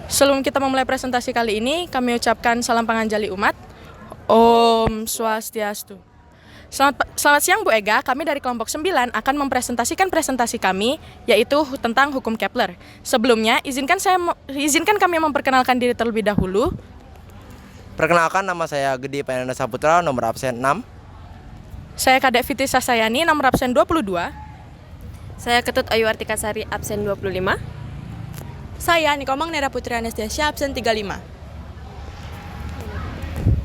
Sebelum kita memulai presentasi kali ini, kami ucapkan salam panganjali umat. Om Swastiastu. Selamat siang Bu Ega, kami dari kelompok 9 akan mempresentasikan presentasi kami, yaitu tentang hukum Kepler. Sebelumnya, izinkan kami memperkenalkan diri terlebih dahulu. Perkenalkan, nama saya Gede Pananda Saputra, nomor absen 6. Saya Kadek Fitri Sasayani, nomor absen 22. Saya Ketut Ayu Artika Sari, absen 25. Saya Nikomang Nera Putri Anastasia, absen 35.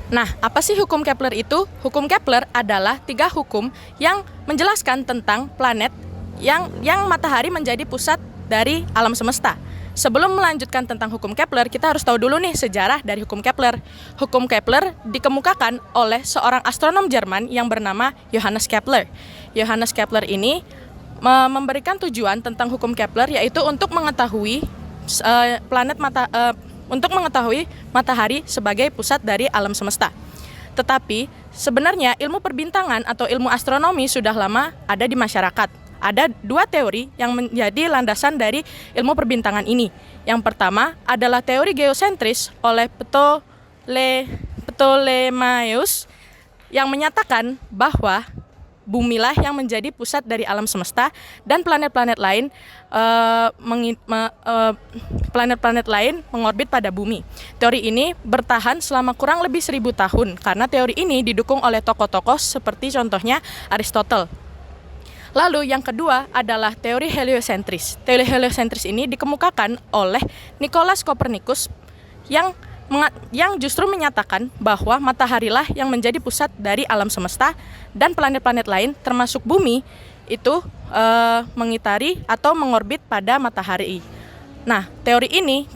Nah, apa sih hukum Kepler itu? Hukum Kepler adalah 3 hukum yang menjelaskan tentang planet yang matahari menjadi pusat dari alam semesta. Sebelum melanjutkan tentang hukum Kepler, kita harus tahu dulu nih sejarah dari hukum Kepler. Hukum Kepler dikemukakan oleh seorang astronom Jerman yang bernama Johannes Kepler. Johannes Kepler ini memberikan tujuan tentang hukum Kepler, yaitu untuk mengetahui untuk mengetahui matahari sebagai pusat dari alam semesta. Tetapi sebenarnya ilmu perbintangan atau ilmu astronomi sudah lama ada di masyarakat. Ada 2 teori yang menjadi landasan dari ilmu perbintangan ini. Yang pertama adalah teori geosentris oleh Ptolemaios yang menyatakan bahwa bumilah yang menjadi pusat dari alam semesta dan planet-planet lain mengorbit pada bumi. Teori ini bertahan selama kurang lebih 1000 tahun karena teori ini didukung oleh tokoh-tokoh seperti contohnya Aristotle. Lalu yang kedua adalah teori heliosentris. Teori heliosentris ini dikemukakan oleh Nicolaus Copernicus yang justru menyatakan bahwa mataharilah yang menjadi pusat dari alam semesta dan planet-planet lain termasuk bumi itu mengitari atau mengorbit pada matahari. Nah, teori ini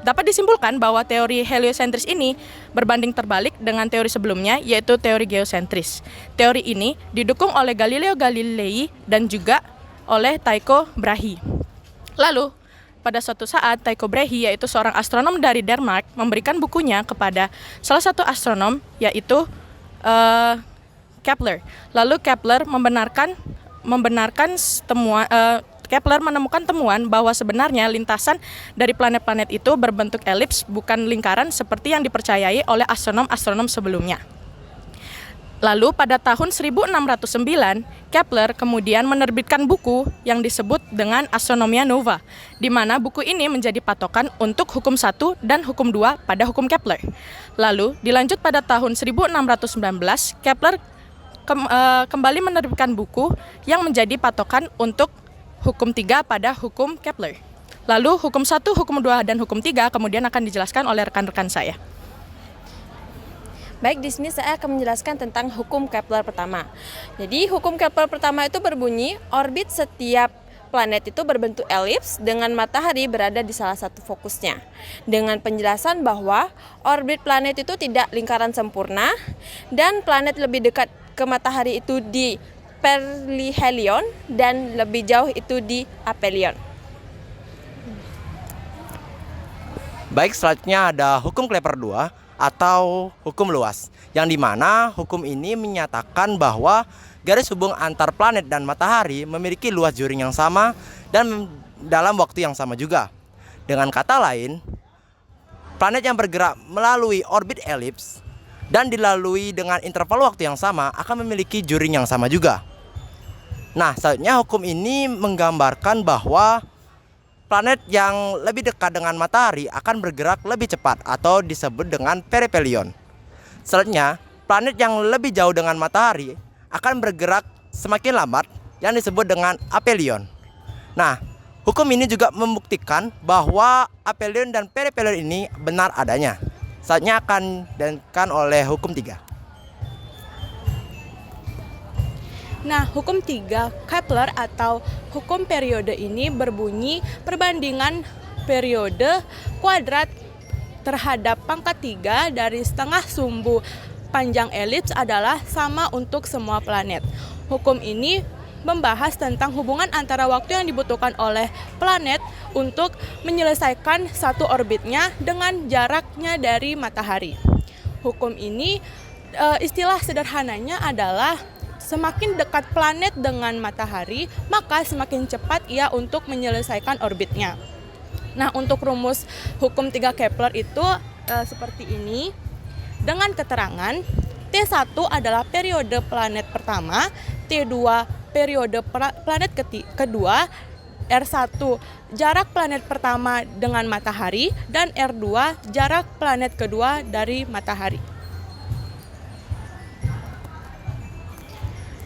dapat disimpulkan bahwa teori heliosentris ini berbanding terbalik dengan teori sebelumnya, yaitu teori geosentris. Teori ini didukung oleh Galileo Galilei dan juga oleh Tycho Brahe. Lalu pada suatu saat, Tycho Brahe, yaitu seorang astronom dari Denmark, memberikan bukunya kepada salah satu astronom, yaitu Kepler. Lalu Kepler Kepler menemukan temuan bahwa sebenarnya lintasan dari planet-planet itu berbentuk elips, bukan lingkaran seperti yang dipercayai oleh astronom-astronom sebelumnya. Lalu pada tahun 1609, Kepler kemudian menerbitkan buku yang disebut dengan Astronomia Nova, di mana buku ini menjadi patokan untuk hukum 1 dan hukum 2 pada hukum Kepler. Lalu dilanjut pada tahun 1619, Kepler kembali menerbitkan buku yang menjadi patokan untuk hukum 3 pada hukum Kepler. Lalu hukum 1, hukum 2, dan hukum 3 kemudian akan dijelaskan oleh rekan-rekan saya. Baik, di sini saya akan menjelaskan tentang hukum Kepler pertama. Jadi, hukum Kepler pertama itu berbunyi, orbit setiap planet itu berbentuk elips dengan matahari berada di salah satu fokusnya. Dengan penjelasan bahwa orbit planet itu tidak lingkaran sempurna dan planet lebih dekat ke matahari itu di perihelion dan lebih jauh itu di aphelion. Baik, selanjutnya ada hukum Kepler 2 atau hukum luas, yang dimana hukum ini menyatakan bahwa garis hubung antar planet dan matahari memiliki luas juring yang sama dan dalam waktu yang sama juga. Dengan kata lain, planet yang bergerak melalui orbit elips dan dilalui dengan interval waktu yang sama akan memiliki juring yang sama juga. Nah, selanjutnya hukum ini menggambarkan bahwa planet yang lebih dekat dengan matahari akan bergerak lebih cepat atau disebut dengan perihelion. Selanjutnya, planet yang lebih jauh dengan matahari akan bergerak semakin lambat yang disebut dengan aphelion. Nah, hukum ini juga membuktikan bahwa aphelion dan perihelion ini benar adanya. Selanjutnya akan dilanjutkan oleh hukum 3. Nah, hukum 3 Kepler atau hukum periode ini berbunyi perbandingan periode kuadrat terhadap pangkat 3 dari setengah sumbu panjang elips adalah sama untuk semua planet. Hukum ini membahas tentang hubungan antara waktu yang dibutuhkan oleh planet untuk menyelesaikan satu orbitnya dengan jaraknya dari matahari. Hukum ini istilah sederhananya adalah semakin dekat planet dengan matahari, maka semakin cepat ia untuk menyelesaikan orbitnya. Nah, untuk rumus hukum 3 Kepler itu seperti ini. Dengan keterangan T1 adalah periode planet pertama, T2 periode planet kedua, R1 jarak planet pertama dengan matahari, dan R2 jarak planet kedua dari matahari.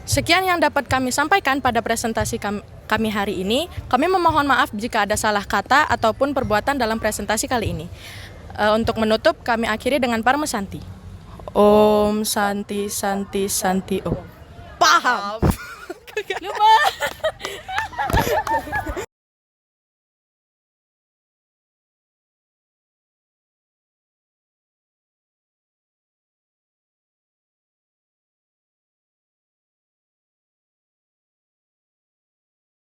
Sekian yang dapat kami sampaikan pada presentasi kami hari ini. Kami memohon maaf jika ada salah kata ataupun perbuatan dalam presentasi kali ini. Untuk menutup, kami akhiri dengan Parma Santi. Om Santi Santi Santi Om. Paham?